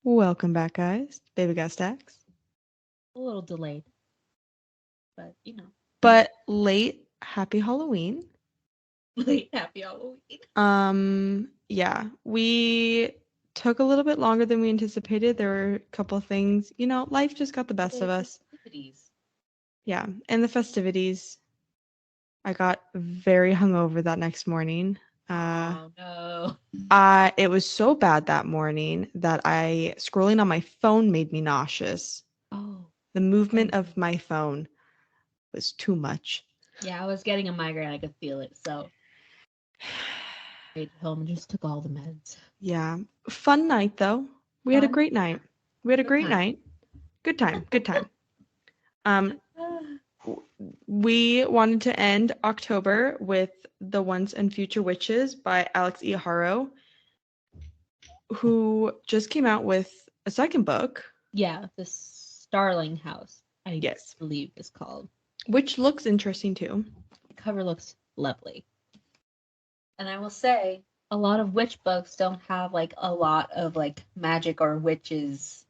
Welcome back, guys. Baby got stacks. A little delayed, but But late, happy Halloween. late happy Halloween. Yeah, we took a little bit longer than we anticipated. There were a couple of things, life just got the best of The us. festivities. Yeah, and the festivities. I got very hungover that next morning. Oh no. It was so bad that morning that scrolling on my phone made me nauseous. Oh. The movement Okay. of my phone was too much. Yeah, I was getting a migraine. I could feel it. So I stayed home and just took all the meds. Yeah. Fun night though. We had a Fun. great Yeah. night. We had a Good great time. night. Good time. Good time. Um we wanted to end October with The Once and Future Witches by Alix E. Harrow, who just came out with a second book. Yeah, the Starling House, I Yes. believe is called. Which looks interesting too. The cover looks lovely. And I will say, a lot of witch books don't have like a lot of like magic or witches.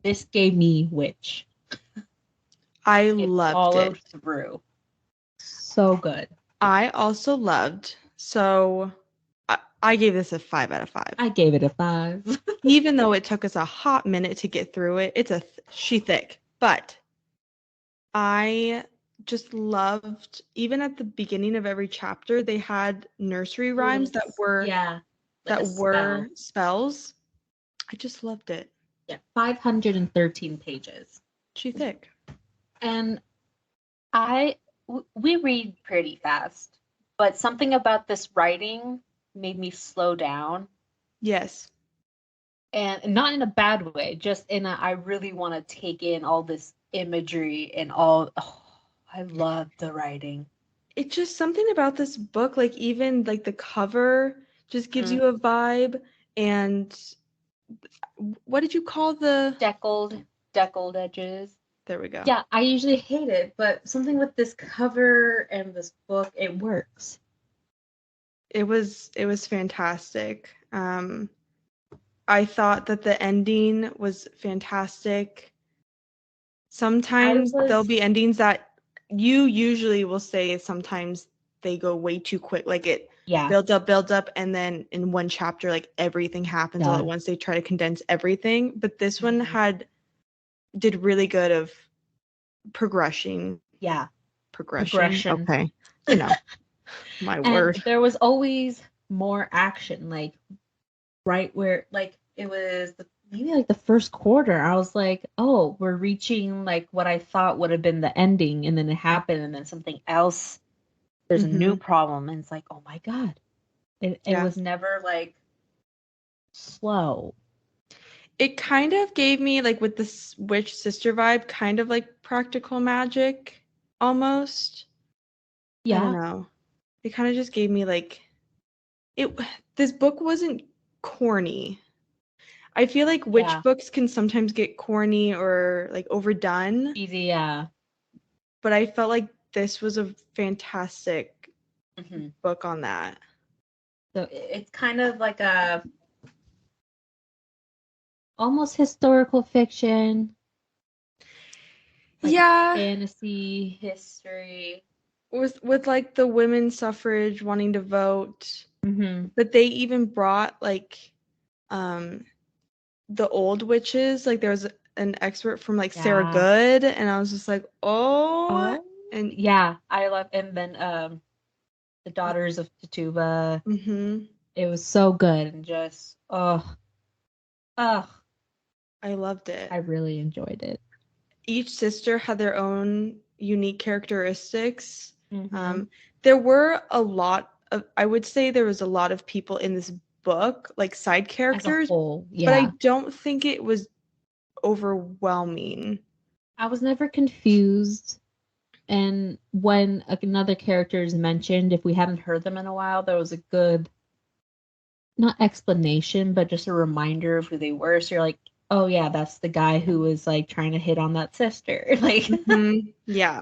This gave me witch. I It loved followed it. through. So good. I also loved. So I gave this a 5 out of 5. I gave it a 5. Even though it took us a hot minute to get through it. It's she thick. But I just loved, even at the beginning of every chapter, they had nursery rhymes that were Yeah, like a spell. spells. I just loved it. Yeah, 513 pages. She thick. And we read pretty fast, but something about this writing made me slow down. Yes. And not in a bad way, just in a I really want to take in all this imagery and all. Oh, I love the writing. It's just something about this book, like even like the cover just gives you a vibe. And what did you call the Deckled edges. there we go. Yeah, I usually hate it, but something with this cover and this book, it works. It was fantastic. I thought that the ending was fantastic. Sometimes there'll be endings that you usually will say sometimes they go way too quick. Like it builds up, and then in one chapter, like everything happens all at once. They try to condense everything. But this one did really good of progression. Yeah. Progression. Okay. My word. There was always more action, like right where like it was maybe like the first quarter. I was like, oh, we're reaching like what I thought would have been the ending, and then it happened, and then something else. There's a new problem, and it's like, oh my god. It was never like slow. It kind of gave me, like, with this witch sister vibe, kind of like Practical Magic almost. Yeah. I don't know. It kind of just gave me like this book wasn't corny. I feel like witch books can sometimes get corny or like overdone. Easy, yeah. But I felt like this was a fantastic book on that. So it's kind of like a almost historical fiction. Like fantasy history. With like the women's suffrage wanting to vote. But they even brought like the old witches. Like there was an expert from like Sarah Good, and I was just like, oh. And yeah, I love, and then the Daughters of Tituba. It was so good, and just I loved it. I really enjoyed it. Each sister had their own unique characteristics. There were a lot of, I would say there was a lot of people in this book, like side characters, but I don't think it was overwhelming. I was never confused. And when another character is mentioned, if we hadn't heard them in a while, there was a good, not explanation, but just a reminder of who they were. So you're like, oh yeah, that's the guy who was like trying to hit on that sister. Like, yeah.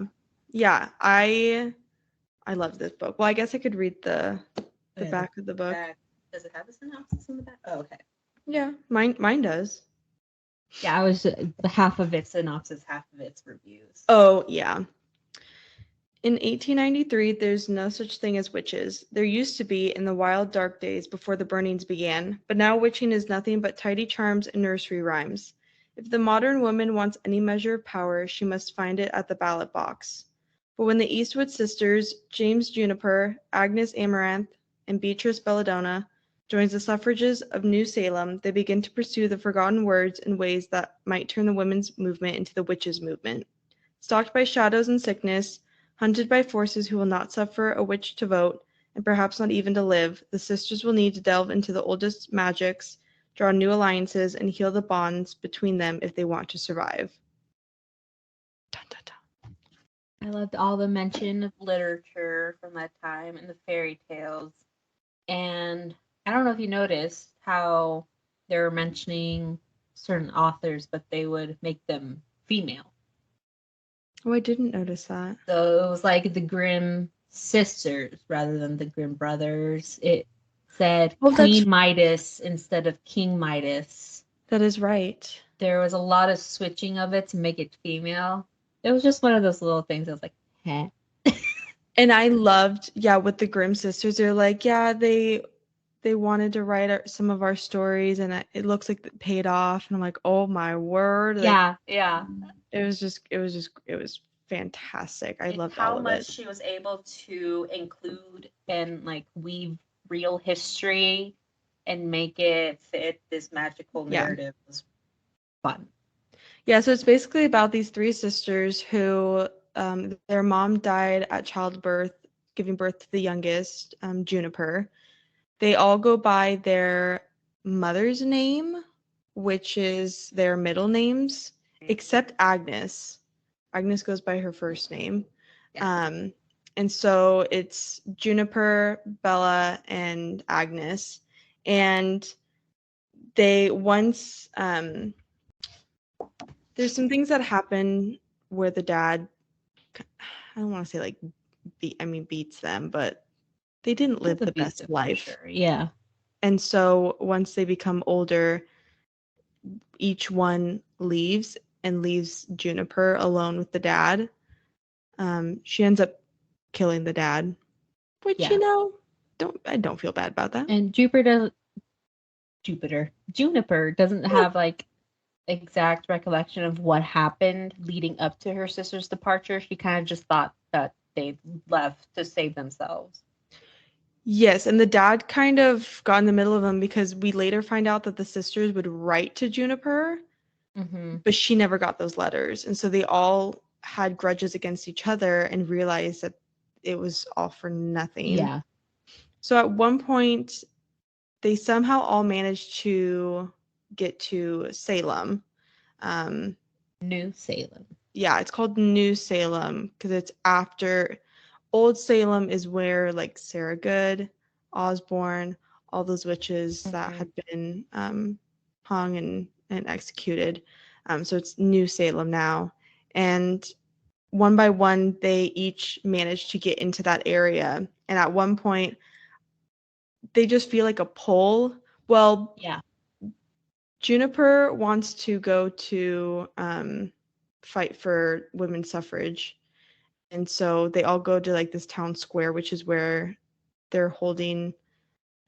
I loved this book. Well, I guess I could read the back of the book. Does it have a synopsis in the back? Oh, okay. Yeah, mine does. Yeah, I was half of it synopsis, half of it's reviews. Oh, yeah. In 1893, there's no such thing as witches. There used to be in the wild dark days before the burnings began, but now witching is nothing but tidy charms and nursery rhymes. If the modern woman wants any measure of power, she must find it at the ballot box. But when the Eastwood sisters, James Juniper, Agnes Amaranth, and Beatrice Belladonna, joins the suffrages of New Salem, they begin to pursue the forgotten words in ways that might turn the women's movement into the witches' movement. Stalked by shadows and sickness, hunted by forces who will not suffer a witch to vote, and perhaps not even to live, the sisters will need to delve into the oldest magics, draw new alliances, and heal the bonds between them if they want to survive. Dun, dun, dun. I loved all the mention of literature from that time and the fairy tales. And I don't know if you noticed how they were mentioning certain authors, but they would make them female. Oh, I didn't notice that. So it was like the Grimm sisters rather than the Grimm brothers. It said Queen Midas instead of King Midas. That is right. There was a lot of switching of it to make it female. It was just one of those little things. I was like, "Heh." And I loved, with the Grimm sisters. They're like, they wanted to write some of our stories, and it looks like it paid off. And I'm like, oh my word! Yeah. It was fantastic. I loved how all of much it. she was able to include and like weave real history and make it fit this magical narrative was fun. Yeah, so it's basically about these three sisters who their mom died at childbirth, giving birth to the youngest, Juniper. They all go by their mother's name, which is their middle names, except Agnes. Agnes goes by her first name. Yeah. And so it's Juniper, Bella, and Agnes. And they once there's some things that happen where the dad, I don't want to say like beats them, but they didn't live the best life. Sure. Yeah. And so once they become older, each one leaves and leaves Juniper alone with the dad. She ends up killing the dad, which I don't feel bad about that. And Juniper doesn't have like exact recollection of what happened leading up to her sister's departure. She kind of just thought that they left to save themselves. Yes, and the dad kind of got in the middle of them because we later find out that the sisters would write to Juniper, but she never got those letters. And so they all had grudges against each other and realized that it was all for nothing. Yeah. So at one point, they somehow all managed to get to Salem. New Salem. Yeah, it's called New Salem because it's after Old Salem is where like Sarah Good, Osborne, all those witches that had been hung and executed. So it's New Salem now. And one by one, they each managed to get into that area. And at one point, they just feel like a pull. Well, yeah. Juniper wants to go to fight for women's suffrage. And so they all go to like this town square, which is where they're holding,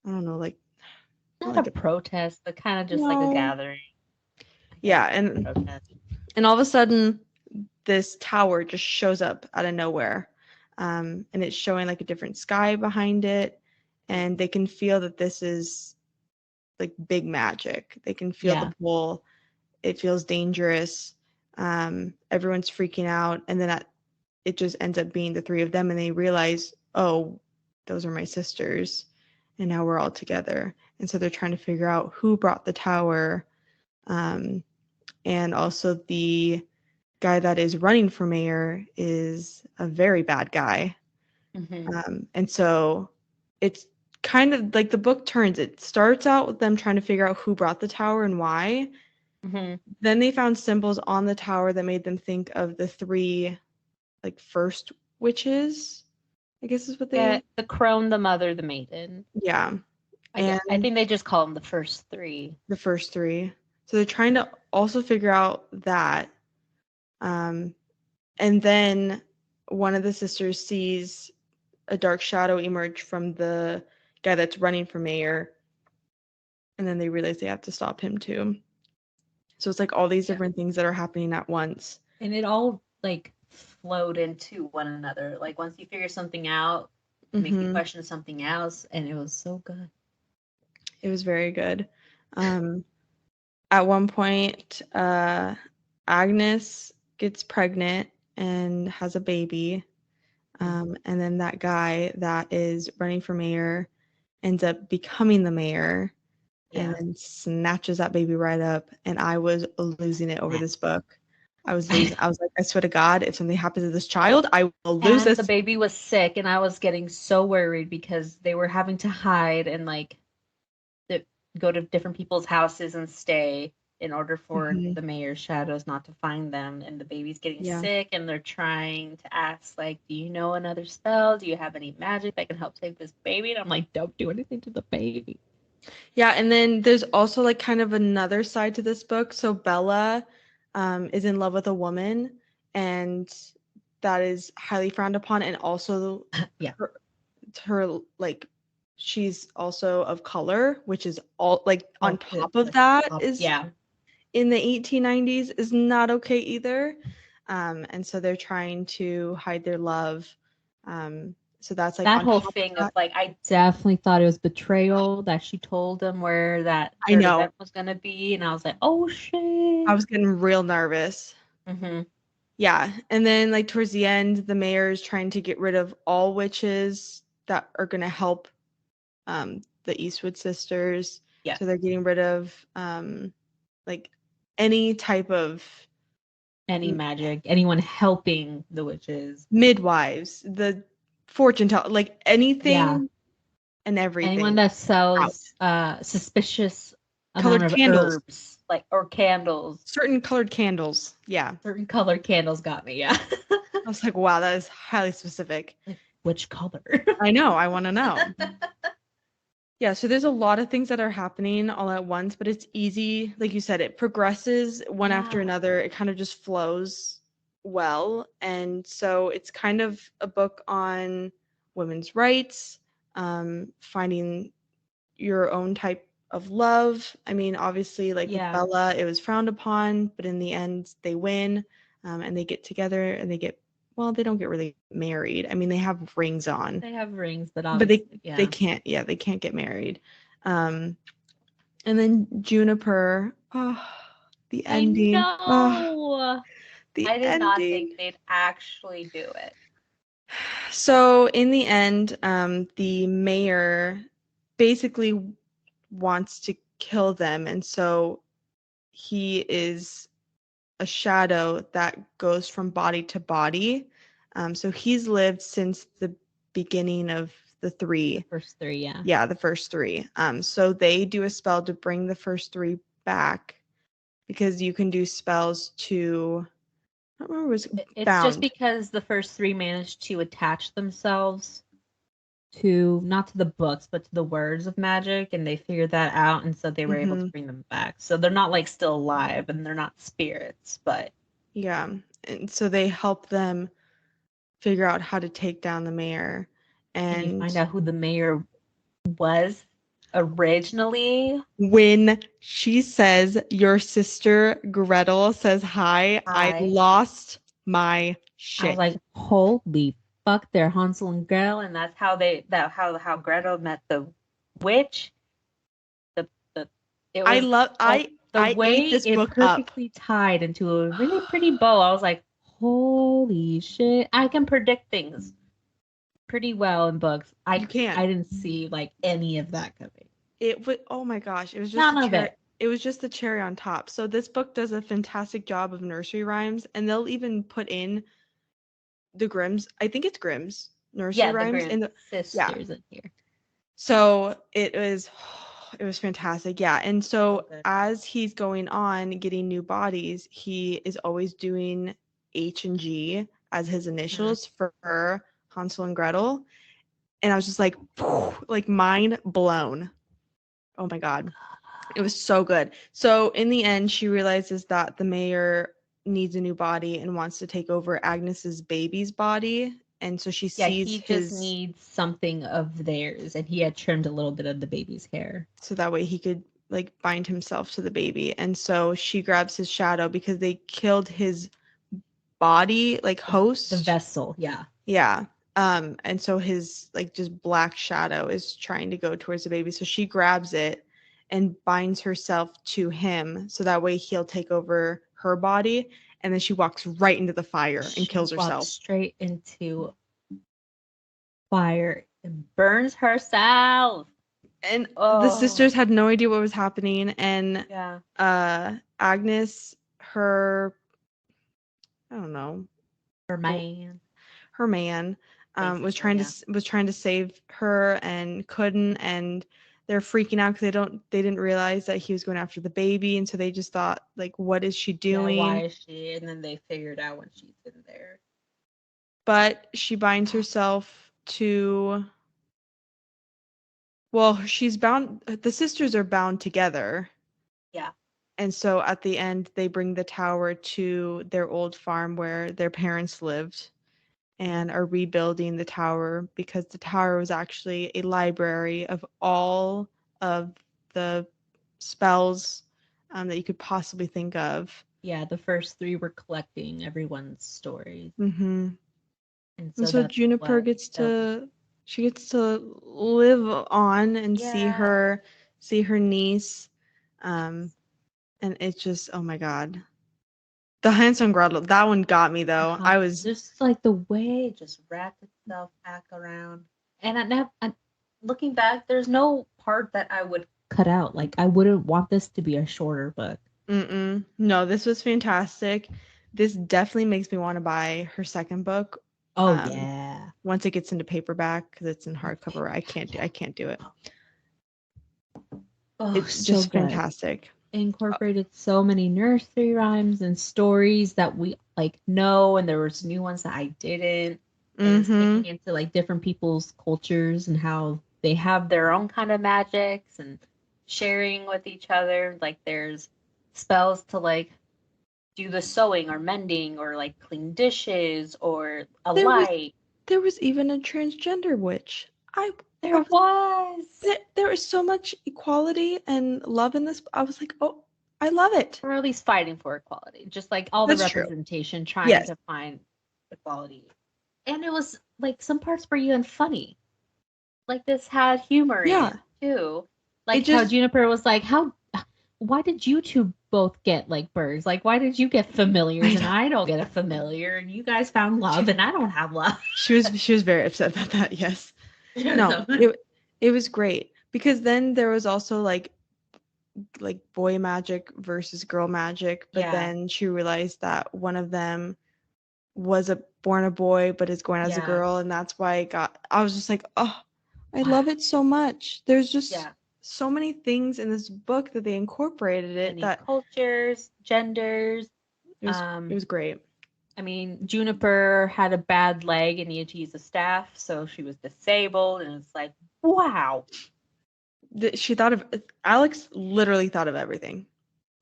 I don't know, like not like a protest, but kind of just like a gathering. Yeah, and all of a sudden this tower just shows up out of nowhere. And it's showing like a different sky behind it, and they can feel that this is like big magic. They can feel the pull. It feels dangerous. Everyone's freaking out, and then it just ends up being the three of them, and they realize, oh, those are my sisters, and now we're all together. And so they're trying to figure out who brought the tower, and also the guy that is running for mayor is a very bad guy. And so it's kind of like the book turns. It starts out with them trying to figure out who brought the tower and why. Then they found symbols on the tower that made them think of the three like first witches, I guess is what they the crone, the mother, the maiden. Yeah. I think they just call them the first three. The first three. So they're trying to also figure out that. And then one of the sisters sees a dark shadow emerge from the guy that's running for mayor. And then they realize they have to stop him too. So it's like all these different things that are happening at once. And it all like flowed into one another. Like once you figure something out, it makes you question something else, and it was so good. It was very good. At one point, Agnes gets pregnant and has a baby. And then that guy that is running for mayor ends up becoming the mayor and then snatches that baby right up. And I was losing it over this book. I was losing. I was like, I swear to God, if something happens to this child, I will lose this. The baby was sick, and I was getting so worried because they were having to hide and like go to different people's houses and stay in order for the mayor's shadows not to find them. And the baby's getting sick, and they're trying to ask, like, do you know another spell? Do you have any magic that can help save this baby? And I'm like, don't do anything to the baby. Yeah, and then there's also like kind of another side to this book. So Bella is in love with a woman, and that is highly frowned upon. And also, her like she's also of color, which is all like on top of that is in the 1890s is not okay either. And so they're trying to hide their love. So that's like that whole thing of like, I definitely thought it was betrayal that she told him where that event was gonna be, and I was like, oh shit. I was getting real nervous. Yeah, and then like towards the end, the mayor is trying to get rid of all witches that are gonna help the Eastwood sisters. Yeah. So they're getting rid of like any type of magic, anyone helping the witches, midwives, the fortune teller, like anything and everything. Anyone that sells suspicious colored amount of candles, herbs, like, or candles. Certain colored candles. Yeah. Certain colored candles got me. Yeah. I was like, wow, that is highly specific. Like, which color? I know. I want to know. Yeah, so there's a lot of things that are happening all at once, but it's easy. Like you said, it progresses one after another. It kind of just flows well. And so it's kind of a book on women's rights, finding your own type of love. I mean, obviously, like with Bella, it was frowned upon, but in the end, they win, and they get together, and they don't get really married. I mean, they have rings on. They have rings, but they can't. Yeah, they can't get married. And then Juniper. Oh, the ending. I did not think they'd actually do it. So in the end, the mayor basically wants to kill them, and so he is a shadow that goes from body to body. So he's lived since the beginning of the first three, yeah. Yeah, the first three. So they do a spell to bring the first three back, because you can do spells to, I don't remember, it's bound. Just because the first three managed to attach themselves to, not to the books, but to the words of magic, and they figured that out, and so they were able to bring them back. So they're not like still alive, and they're not spirits, but yeah. And so they help them figure out how to take down the mayor, and you find out who the mayor was originally. When she says, your sister Gretel says hi. I lost my shit. I was like, holy fuck, they're Hansel and Gretel, and that's how how Gretel met the witch. I ate this book perfectly tied into a really pretty bow. I was like, holy shit, I can predict things pretty well in books. I didn't see like any of that coming. It would, oh my gosh, it was just it was just the cherry on top. So this book does a fantastic job of nursery rhymes, and they'll even put in the Grimm's, I think it's Grimm's nursery rhymes in the sisters in here. So it was fantastic. Yeah. And so as he's going on getting new bodies, he is always doing H and G as his initials for Hansel and Gretel. And I was just like mind blown. Oh my God. It was so good. So in the end, she realizes that the mayor needs a new body and wants to take over Agnes's baby's body. And so she sees he just needs something of theirs, and he had trimmed a little bit of the baby's hair. So that way he could like bind himself to the baby. And so she grabs his shadow because they killed his body, like host. The vessel, yeah. Yeah. And so his like just black shadow is trying to go towards the baby. So she grabs it and binds herself to him so that way he'll take over her body. And then she walks right into the fire and kills herself. Straight into fire and burns herself. And the sisters had no idea what was happening. And Agnes, I don't know, her man was trying to save her and couldn't, and they're freaking out because they didn't realize that he was going after the baby, and so they just thought like, what is she doing? Why is she? And then they figured out when she's in there. But she binds herself to. Well, she's bound. The sisters are bound together. Yeah. And so at the end, they bring the tower to their old farm where their parents lived and are rebuilding the tower because the tower was actually a library of all of the spells that you could possibly think of. Yeah, the first 3 were collecting everyone's stories. Mm-hmm. And so Juniper gets to live on and see her niece. And it's just, oh my god. The Hans and Gretel, that one got me though. I was just like the way it just wrapped itself back around. And looking back, there's no part that I would cut out. Like I wouldn't want this to be a shorter book. No, this was fantastic. This definitely makes me want to buy her second book. Oh yeah. Once it gets into paperback, because it's in hardcover, I can't do it. It's just so fantastic. Incorporated so many nursery rhymes and stories that we like know, and there was new ones that I didn't. And looking into like different people's cultures and how they have their own kind of magics and sharing with each other. Like there's spells to like do the sewing or mending or like clean dishes or light. There was even a transgender witch. There was so much equality and love in this. I was like, oh, I love it. Or at least fighting for equality. Just like all the representation, trying to find equality. And it was like some parts were even funny. Like this had humor in it too. Like how Juniper was like, why did you two both get like birds? Like why did you get familiars and I don't get a familiar, and you guys found love and I don't have love? She was very upset about that, yes. No, it was great because then there was also like boy magic versus girl magic, but then she realized that one of them was born a boy but is going as a girl, and that's why I was just like, oh, I love it so much. There's just so many things in this book that they incorporated it, that cultures, genders. It was great. I mean, Juniper had a bad leg and needed to use a staff, so she was disabled, and it's like, wow. She thought of Alix literally thought of everything.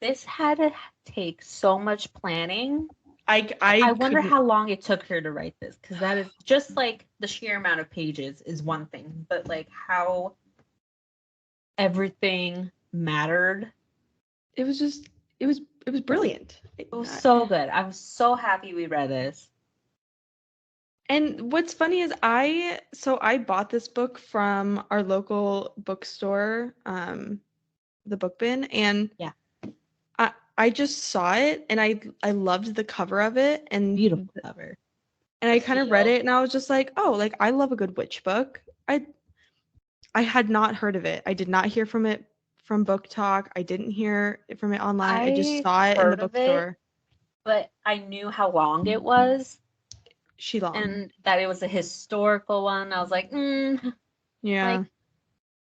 This had to take so much planning. I wonder how long it took her to write this, because that is just like the sheer amount of pages is one thing, but like how everything mattered. It was brilliant. It was so good. I was so happy we read this. And what's funny is I bought this book from our local bookstore, the Book Bin, and I just saw it and I loved the cover of it, and beautiful cover. And I kind of read it and I was just like, oh, like I love a good witch book. I had not heard of it. I did not hear from it from Book Talk. I didn't hear it from it online. I just saw it in the bookstore. But I knew how long it was. Long. And that it was a historical one. I was like, yeah. Like,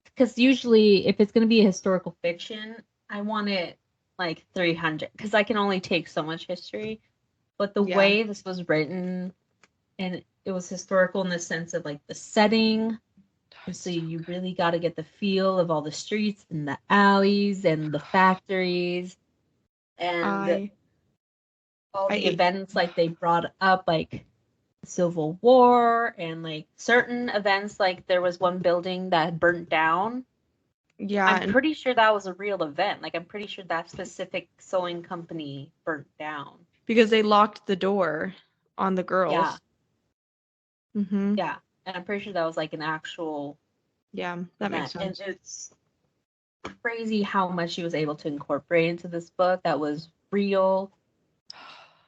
because usually if it's going to be a historical fiction, I want it like 300, because I can only take so much history. But the way this was written, and it was historical in the sense of like the setting, So you really got to get the feel of all the streets and the alleys and the factories and all the events like they brought up, like Civil War and like certain events. Like there was one building that burnt down. Yeah. I'm pretty sure that was a real event. Like I'm pretty sure that specific sewing company burnt down. Because they locked the door on the girls. Yeah. Mm-hmm. Yeah. And I'm pretty sure that was like an actual that makes sense. And it's crazy how much she was able to incorporate into this book that was real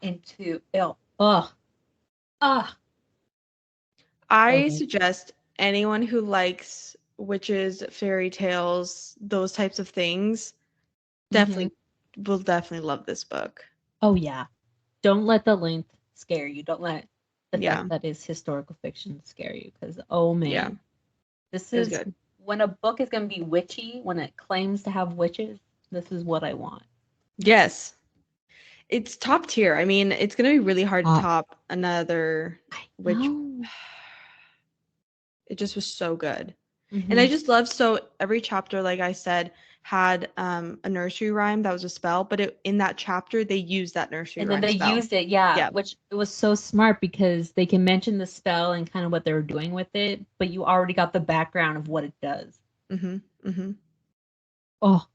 into I suggest anyone who likes witches, fairy tales, those types of things will definitely love this book. Oh yeah. Don't let the length scare you. Don't let the fact that it's historical fiction scare you, because oh man. This is good. When a book is going to be witchy, when it claims to have witches, this is what I want. Yes. It's top tier. I mean, it's going to be really hard to top another witch. It just was so good. And I just love, so every chapter, like I said, had a nursery rhyme that was a spell, but in that chapter, they used that nursery rhyme. And then they used it, which it was so smart because they can mention the spell and kind of what they were doing with it, but you already got the background of what it does. Oh.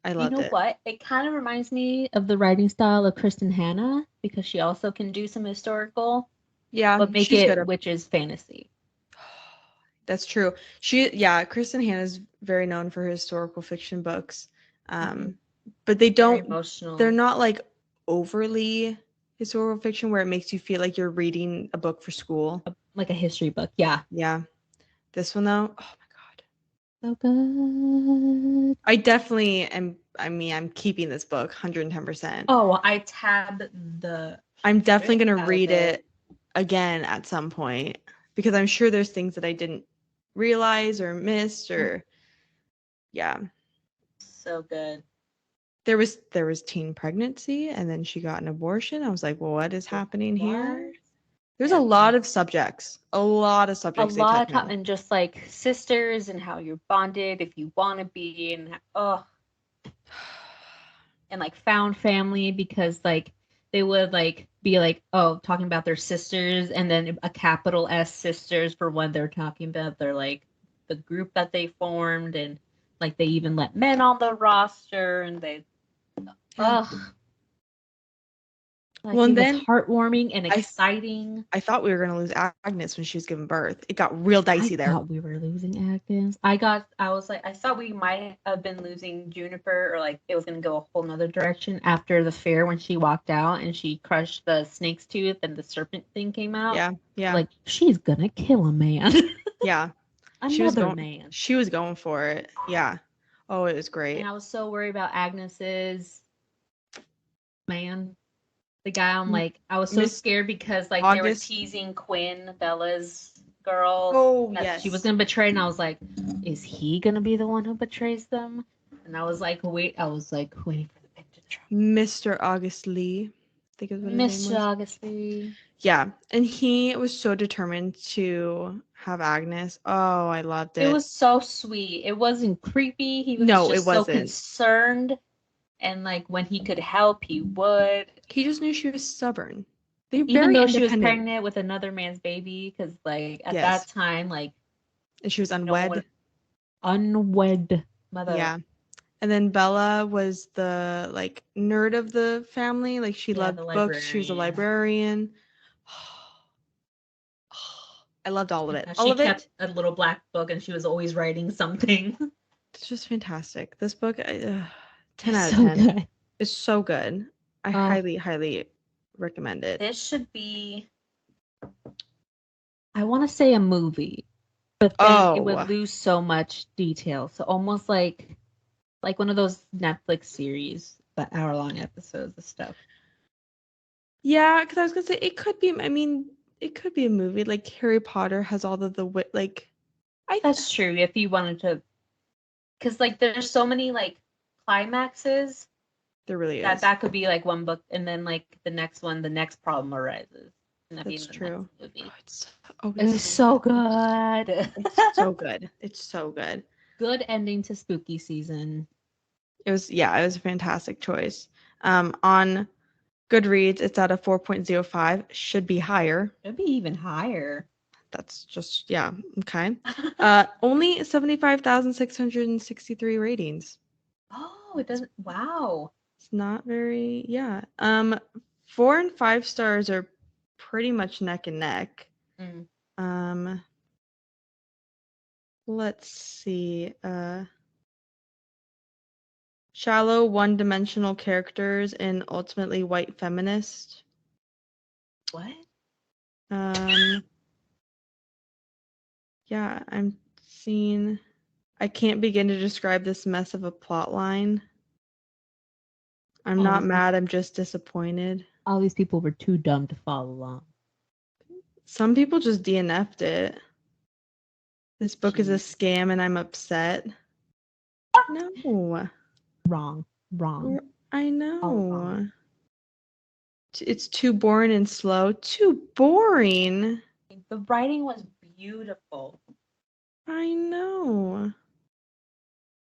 I loved it. You know what? It kind of reminds me of the writing style of Kristen Hanna, because she also can do some historical. Yeah. But make it witches fantasy. That's true. Kristen Hanna is very known for her historical fiction books. But they're not like overly historical fiction where it makes you feel like you're reading a book for school. Like a history book. Yeah. Yeah. This one though, oh my God. So good. I definitely am. I mean, I'm keeping this book 110%. Oh, I tabbed the. I'm definitely going to read it again at some point, because I'm sure there's things that I didn't realize or missed or So good. There was teen pregnancy, and then she got an abortion. I was like, well, what is happening here? There's a lot of subjects. A lot of subjects. A lot of and just like sisters and how you're bonded if you want to be, and and like found family, because like they would like be like, oh, talking about their sisters, and then a capital S sisters for when they're talking about their like the group that they formed, and like they even let men on the roster, and they well, and then heartwarming and exciting. I thought we were going to lose Agnes when she was giving birth. It got real dicey there. I thought we were losing Agnes. I was like, I thought we might have been losing Juniper, or like it was going to go a whole nother direction after the fair when she walked out and she crushed the snake's tooth and the serpent thing came out. Yeah. Like, she's going to kill a man. Yeah. Another man. She was going for it. Yeah. Oh, it was great. And I was so worried about Agnes's man. The guy, I'm like, I was so scared because like they were teasing Quinn, Bella's girl. Oh, yes. She was gonna betray, and I was like, is he gonna be the one who betrays them? And I was like, waiting for the pin to drop. Mr. August Lee, I think is what his name was. Mr. August Lee. Yeah, and he was so determined to have Agnes. Oh, I loved it. It was so sweet. It wasn't creepy. He was just so concerned. And like when he could help, he would. He just knew she was stubborn. Even though she was pregnant with another man's baby, because like at that time, like, and she was unwed. Unwed mother. Yeah. And then Bella was the like nerd of the family. Like she loved books. She was a librarian. I loved all of it. She kept a little black book, and she was always writing something. It's just fantastic. This book. 10 out of 10. Good. It's so good. I highly recommend it. This should be, I want to say a movie, but then it would lose so much detail. So almost like one of those Netflix series, but hour-long episodes of stuff. Yeah, because I was gonna say it could be. I mean, it could be a movie. Like Harry Potter has all of the like. That's true. If you wanted to, because like there's so many like climaxes. There really is. That could be like one book, and then like the next one, the next problem arises. That's true. Movie. It was so good. It's so good. It's so good. Good ending to spooky season. It was a fantastic choice. On Goodreads, it's at a 4.05. Should be higher. Should be even higher. That's just, yeah, okay. Only 75,663 ratings. Oh, it doesn't. Wow. It's not very, yeah. 4 and 5 stars are pretty much neck and neck. Let's see. Shallow, one-dimensional characters and ultimately white feminist. What? Yeah, I'm seeing. I can't begin to describe this mess of a plot line. I'm not mad, I'm just disappointed. All these people were too dumb to follow along. Some people just DNF'd it. This book is a scam and I'm upset. No. Wrong. I know. It's too boring and slow. Too boring. The writing was beautiful. I know.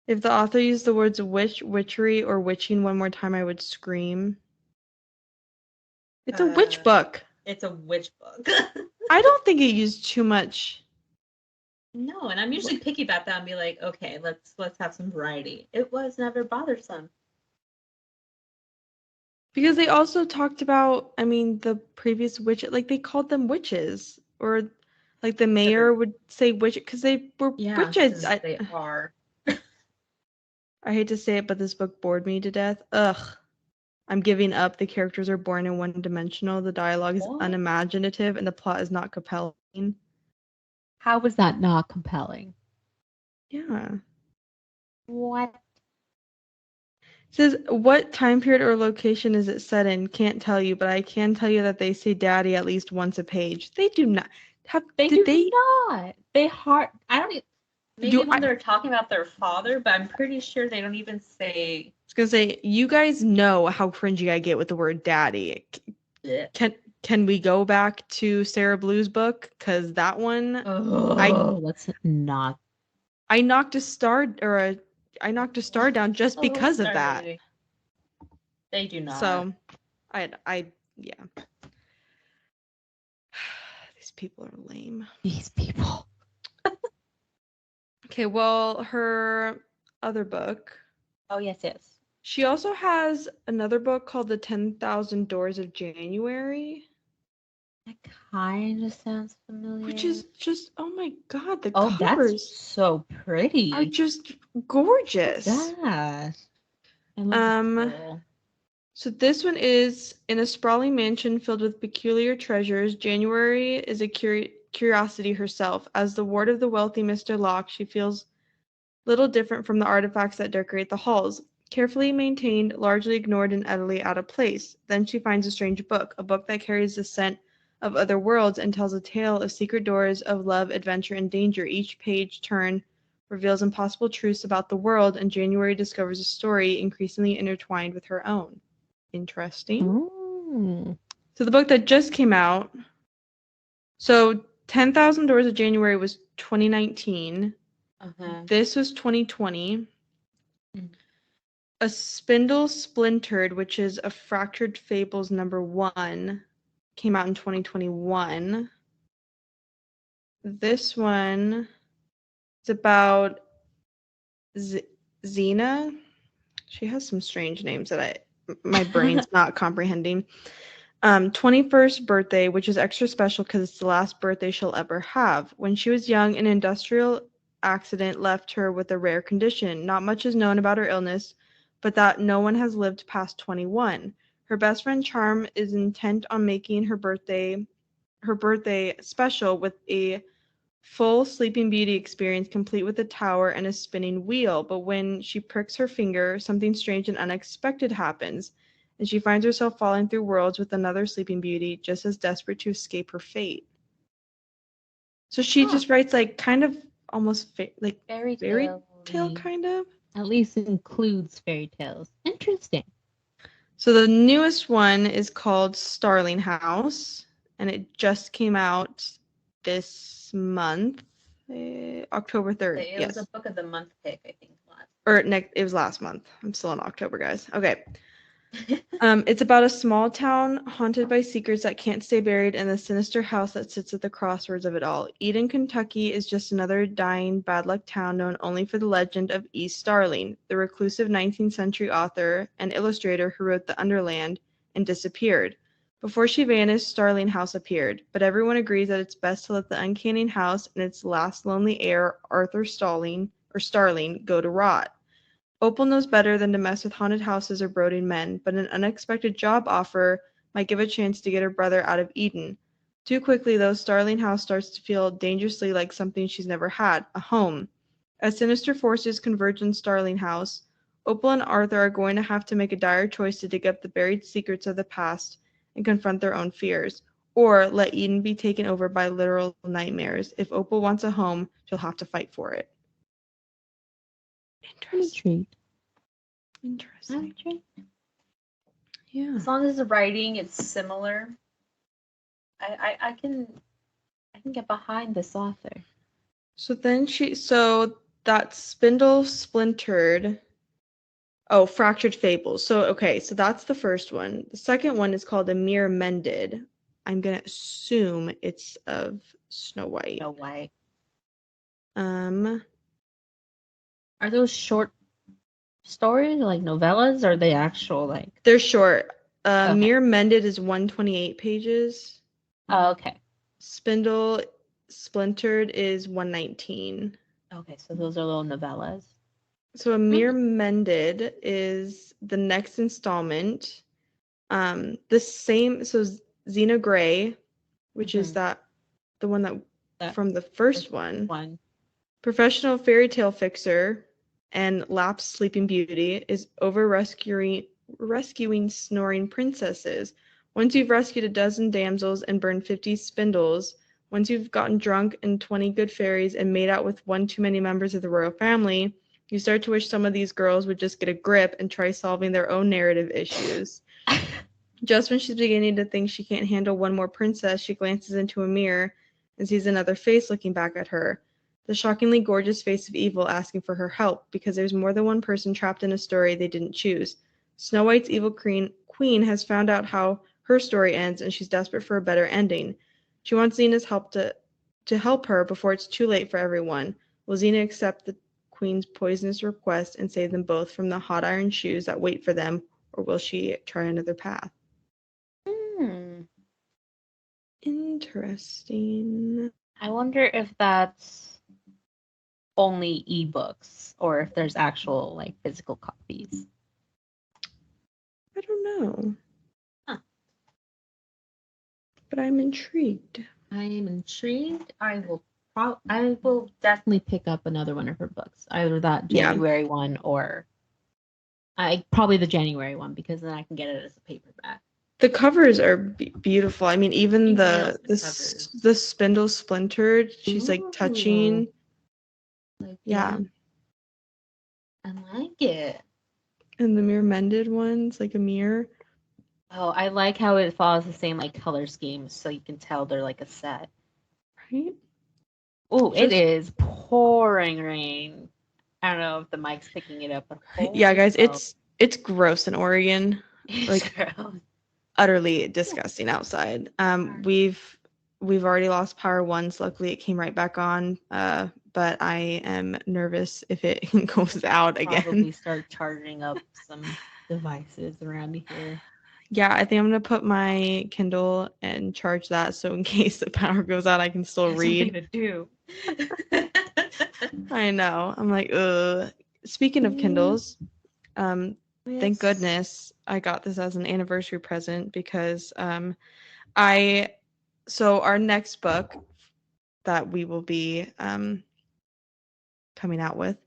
If the author used the words witch, witchery, or witching one more time, I would scream. It's a witch book. It's a witch book. I don't think it used too much. No, and I'm usually picky about that and be like, okay, let's have some variety. It was never bothersome. Because they also talked about, I mean, the previous witch, like they called them witches, or like the mayor would say witch because they were witches. They are. I hate to say it, but this book bored me to death. Ugh. I'm giving up. The characters are born and one-dimensional. The dialogue is unimaginative, and the plot is not compelling. How was that not compelling? Yeah. What? It says, what time period or location is it set in? Can't tell you, but I can tell you that they say daddy at least once a page. They do not. They do not. They I don't even. Maybe when they're talking about their father, but I'm pretty sure they don't even say. I was gonna say, you guys know how cringy I get with the word daddy. Can we go back to Sarah Blue's book? Because that one, let's not. I knocked a star down just because of that. They do not. So, yeah. These people are lame. These people. Okay, well, her other book. Oh, yes. She also has another book called The 10,000 Doors of January. That kind of sounds familiar. Which is just, oh my god, the covers. That's so pretty. Are just gorgeous. Yeah. Cool. So this one is in a sprawling mansion filled with peculiar treasures. January is a curiosity herself. As the ward of the wealthy Mr. Locke, she feels little different from the artifacts that decorate the halls. Carefully maintained, largely ignored, and utterly out of place. Then she finds a strange book, a book that carries the scent of other worlds and tells a tale of secret doors of love, adventure, and danger. Each page turn reveals impossible truths about the world, and January discovers a story increasingly intertwined with her own. Interesting. So the book that just came out, so 10,000 Doors of January was 2019. This was 2020. A Spindle Splintered, which is a Fractured Fables #1, came out in 2021. This one is about Xena. She has some strange names that my brain's not comprehending. 21st birthday, which is extra special because it's the last birthday she'll ever have. When she was young, an industrial accident left her with a rare condition. Not much is known about her illness, but that no one has lived past 21. Her best friend Charm is intent on making her birthday special with a full Sleeping Beauty experience, complete with a tower and a spinning wheel. But when she pricks her finger, something strange and unexpected happens, and she finds herself falling through worlds with another Sleeping Beauty, just as desperate to escape her fate. So she just writes like kind of almost like fairy tale kind of. At least it includes fairy tales. Interesting. So the newest one is called Starling House. and it just came out this month, October 3rd. It was a book of the month pick, I think. It was last month. I'm still in October, guys. Okay. It's about a small town haunted by secrets that can't stay buried and the sinister house that sits at the crossroads of it all. Eden, Kentucky is just another dying bad luck town known only for the legend of E. Starling, the reclusive 19th century author and illustrator who wrote The Underland and disappeared. Before she vanished, Starling House appeared, but everyone agrees that it's best to let the uncanny house and its last lonely heir, Arthur Starling, go to rot. Opal knows better than to mess with haunted houses or brooding men, but an unexpected job offer might give a chance to get her brother out of Eden. Too quickly, though, Starling House starts to feel dangerously like something she's never had, a home. As sinister forces converge on Starling House, Opal and Arthur are going to have to make a dire choice to dig up the buried secrets of the past and confront their own fears, or let Eden be taken over by literal nightmares. If Opal wants a home, she'll have to fight for it. Interesting. Yeah. As long as the writing is similar, I can get behind this author. So that Spindle Splintered. Oh, Fractured Fables. So that's the first one. The second one is called A Mirror Mended. I'm gonna assume it's of Snow White. Snow White. Are those short stories, like novellas, or are they actual like? They're short. Okay. Mirror Mended is 128 pages. Oh, okay. Spindle Splintered is 119. Okay, so those are little novellas. So A Mirror Mended is the next installment. The same. So Xena Gray, which is the one that from the first one. Professional fairy tale fixer and lapsed Sleeping Beauty is over rescuing snoring princesses. Once you've rescued a dozen damsels and burned 50 spindles, once you've gotten drunk and 20 good fairies and made out with one too many members of the royal family, you start to wish some of these girls would just get a grip and try solving their own narrative issues. Just when she's beginning to think she can't handle one more princess, she glances into a mirror and sees another face looking back at her. The shockingly gorgeous face of evil asking for her help, because there's more than one person trapped in a story they didn't choose. Snow White's evil queen has found out how her story ends, and she's desperate for a better ending. She wants Xena's help to help her before it's too late for everyone. Will Xena accept the queen's poisonous request and save them both from the hot iron shoes that wait for them, or will she try another path? Interesting. I wonder if that's only ebooks or if there's actual like physical copies. I don't know. But I'm intrigued. I will definitely pick up another one of her books, either that January one or probably the January one, because then I can get it as a paperback. The covers are beautiful. I mean, even the Spindle Splintered, she's like touching. Yeah. I like it. And the Mirror Mended one's like a mirror. Oh, I like how it follows the same like color scheme, so you can tell they're like a set. Right? Oh, it is pouring rain. I don't know if the mic's picking it up. Yeah, guys, it's gross in Oregon. Like utterly disgusting outside. We've already lost power once. Luckily, it came right back on. But I am nervous if it goes out again. Probably start charging up some devices around here. Yeah, I think I'm gonna put my Kindle and charge that, so in case the power goes out, I can still read. Something to do. I know. I'm like, ugh. Speaking of Kindles, thank goodness I got this as an anniversary present, because so our next book that we will be coming out with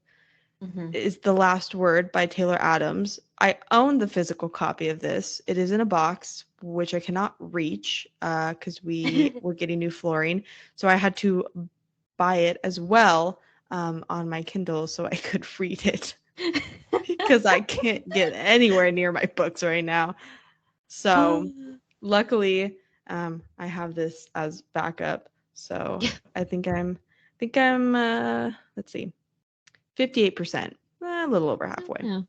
is The Last Word by Taylor Adams. I own the physical copy of this. It is in a box, which I cannot reach because we were getting new flooring. So I had to buy it as well on my Kindle so I could read it, because I can't get anywhere near my books right now. So luckily, I have this as backup, so I think I'm let's see, 58%, a little over halfway.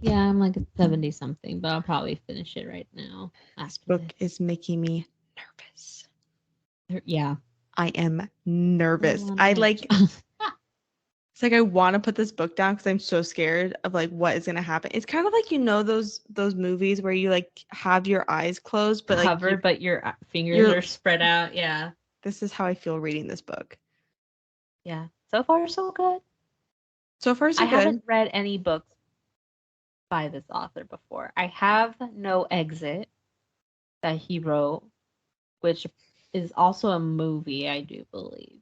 Yeah, I'm like 70 something, but I'll probably finish it right now. This book is making me nervous. Yeah. I am nervous. It's like I want to put this book down because I'm so scared of like what is gonna happen. It's kind of like those movies where you like have your eyes closed but covered, but your fingers are spread out. Yeah. This is how I feel reading this book. Yeah. So far, so good. I haven't read any books by this author before. I have No Exit that he wrote, which is also a movie, I do believe.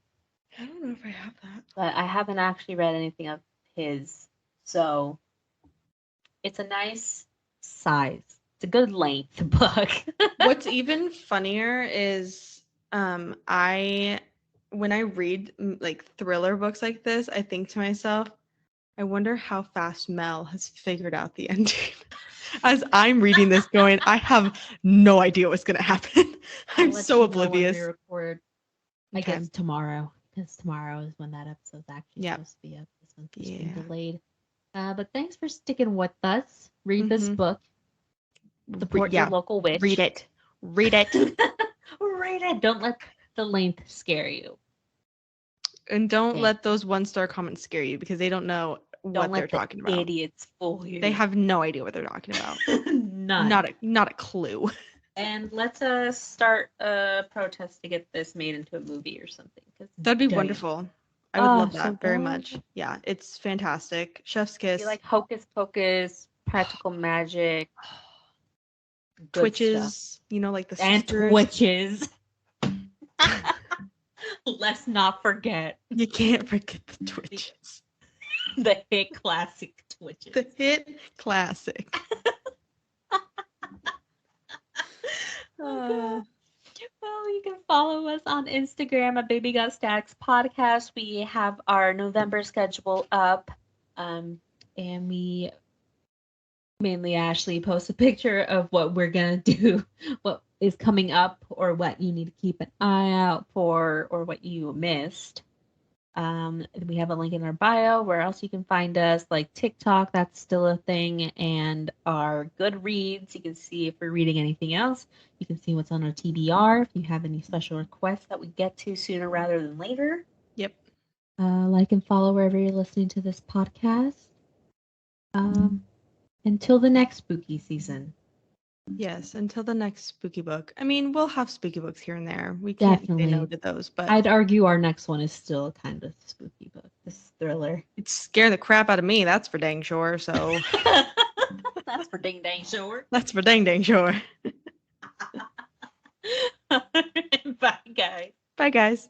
I don't know if I have that. But I haven't actually read anything of his. So it's a nice size. It's a good length book. What's even funnier is when I read like thriller books like this, I think to myself, I wonder how fast Mel has figured out the ending. As I'm reading this going, I have no idea what's going to happen. I'm so oblivious. When we record, I guess tomorrow, because tomorrow is when that episode's actually supposed to be up. This one's just being delayed. But thanks for sticking with us. Read this book. Support your local witch. Read it. Read it. Read it. Don't let the length scare you. And don't let those 1-star comments scare you because they don't know what they're talking about. Idiots fool you. They have no idea what they're talking about. Not a clue. And let's start a protest to get this made into a movie or something. That'd be wonderful. I would love that very much. Yeah, it's fantastic. Chef's kiss. Like Hocus Pocus, practical magic, Twitches, like the sisters. And Twitches. Let's not forget. You can't forget the Twitches. The hit classic Twitches. The hit classic. Well, you can follow us on Instagram at Baby Got Stacks Podcast. We have our November schedule up. And we mainly Ashley posts a picture of what we're gonna do, what is coming up, or what you need to keep an eye out for, or what you missed. We have a link in our bio where else you can find us, like TikTok, that's still a thing, and our Goodreads. You can see if we're reading anything else. You can see what's on our TBR if you have any special requests that we get to sooner rather than later. Yep. Like and follow wherever you're listening to this podcast. Until the next spooky season. Yes, until the next spooky book. I mean, we'll have spooky books here and there. We can't say no to those, but I'd argue our next one is still kind of spooky book. This thriller. It's scaring the crap out of me. That's for dang sure. So that's for dang sure. That's for dang sure. Bye, guys. Bye, guys.